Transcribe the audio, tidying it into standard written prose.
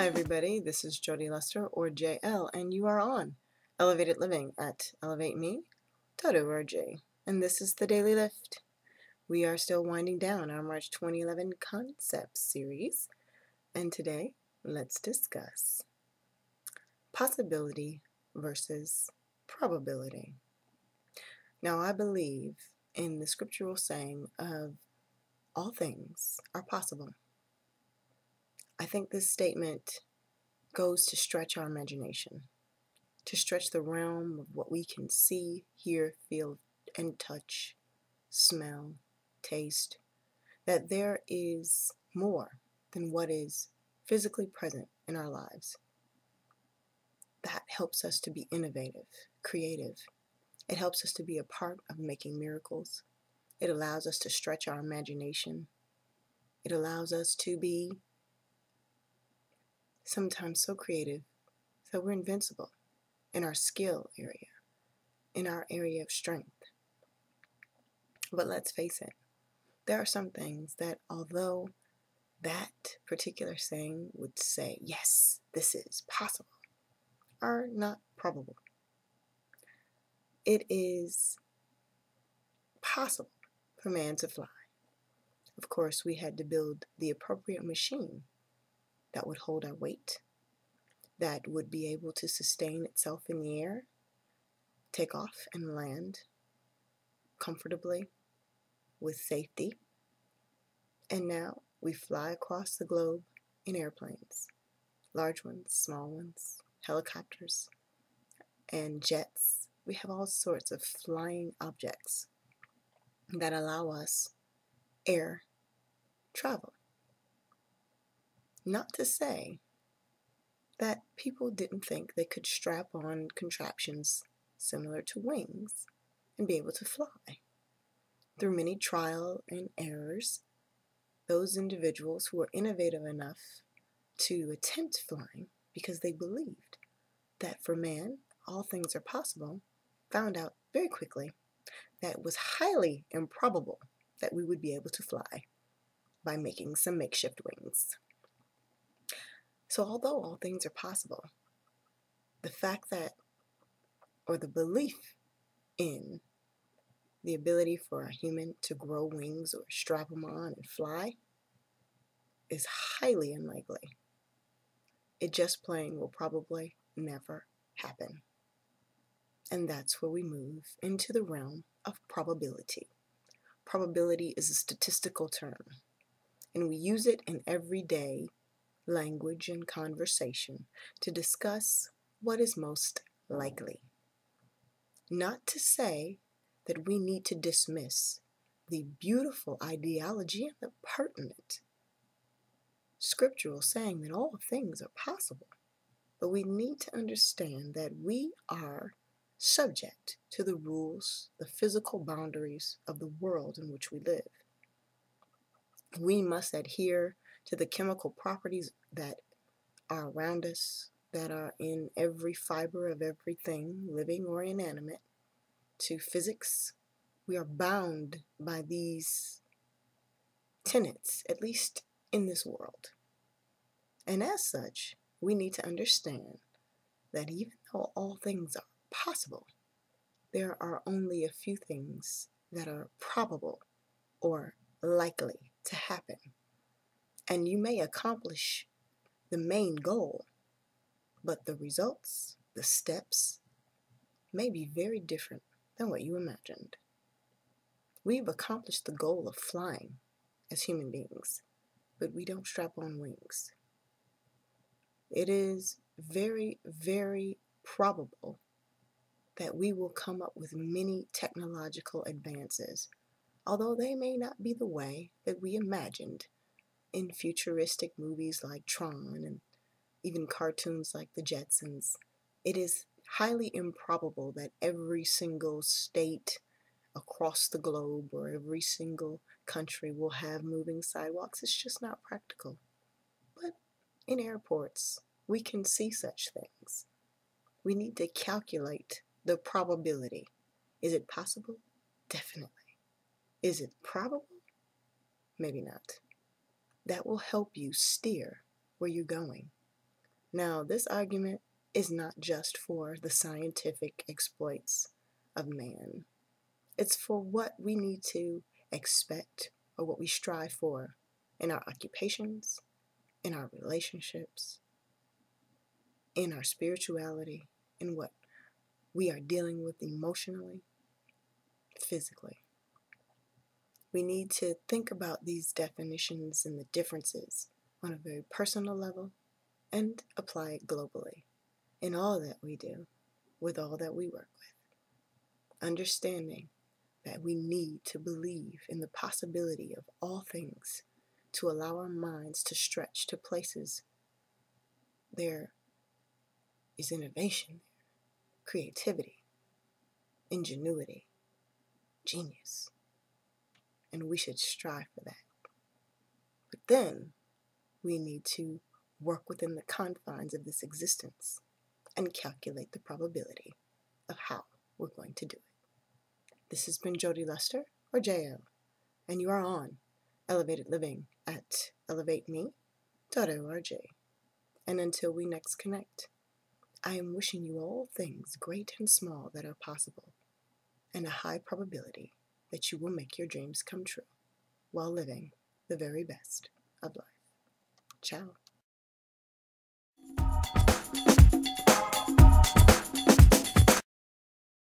Hi everybody, this is Jody Lester, or JL, and you are on Elevated Living at elevateme.org, and this is the Daily Lift. We are still winding down our March 2011 Concepts series, and today let's discuss possibility versus probability. Now, I believe in the scriptural saying of all things are possible. I think this statement goes to stretch our imagination, to stretch the realm of what we can see, hear, feel, and touch, smell, taste, that there is more than what is physically present in our lives. That helps us to be innovative, creative. It helps us to be a part of making miracles. It allows us to stretch our imagination. It allows us to be sometimes so creative that we're invincible in our skill area, in our area of strength. But let's face it, there are some things that, although that particular saying would say, yes, this is possible, are not probable. It is possible for man to fly. Of course, we had to build the appropriate machine that would hold our weight, that would be able to sustain itself in the air, take off and land comfortably with safety. And now we fly across the globe in airplanes, large ones, small ones, helicopters, and jets. We have all sorts of flying objects that allow us air travel. Not to say that people didn't think they could strap on contraptions similar to wings and be able to fly. Through many trial and errors, those individuals who were innovative enough to attempt flying because they believed that for man all things are possible, found out very quickly that it was highly improbable that we would be able to fly by making some makeshift wings. So although all things are possible, the fact that, or the belief in the ability for a human to grow wings or strap them on and fly is highly unlikely. It just plain will probably never happen. And that's where we move into the realm of probability. Probability is a statistical term, and we use it in everyday language and conversation to discuss what is most likely. Not to say that we need to dismiss the beautiful ideology and the pertinent scriptural saying that all things are possible, but we need to understand that we are subject to the rules, the physical boundaries of the world in which we live. We must adhere to the chemical properties that are around us, that are in every fiber of everything, living or inanimate, to physics. We are bound by these tenets, at least in this world. And as such, we need to understand that even though all things are possible, there are only a few things that are probable or likely to happen. And you may accomplish the main goal, but the results, the steps, may be very different than what you imagined. We've accomplished the goal of flying as human beings, but we don't strap on wings. It is very, very probable that we will come up with many technological advances, although they may not be the way that we imagined in futuristic movies like Tron and even cartoons like the Jetsons. It is highly improbable that every single state across the globe or every single country will have moving sidewalks. It's just not practical. But in airports, we can see such things. We need to calculate the probability. Is it possible? Definitely. Is it probable? Maybe not. That will help you steer where you're going. Now, this argument is not just for the scientific exploits of man. It's for what we need to expect or what we strive for in our occupations, in our relationships, in our spirituality, in what we are dealing with emotionally, physically. We need to think about these definitions and the differences on a very personal level and apply it globally in all that we do, with all that we work with. Understanding that we need to believe in the possibility of all things to allow our minds to stretch to places there is innovation, creativity, ingenuity, genius, and we should strive for that. But then we need to work within the confines of this existence and calculate the probability of how we're going to do it. This has been Jody Lester, or JL, and you are on Elevated Living at elevateme.org. And until we next connect, I am wishing you all things great and small that are possible, and a high probability that you will make your dreams come true while living the very best of life. Ciao.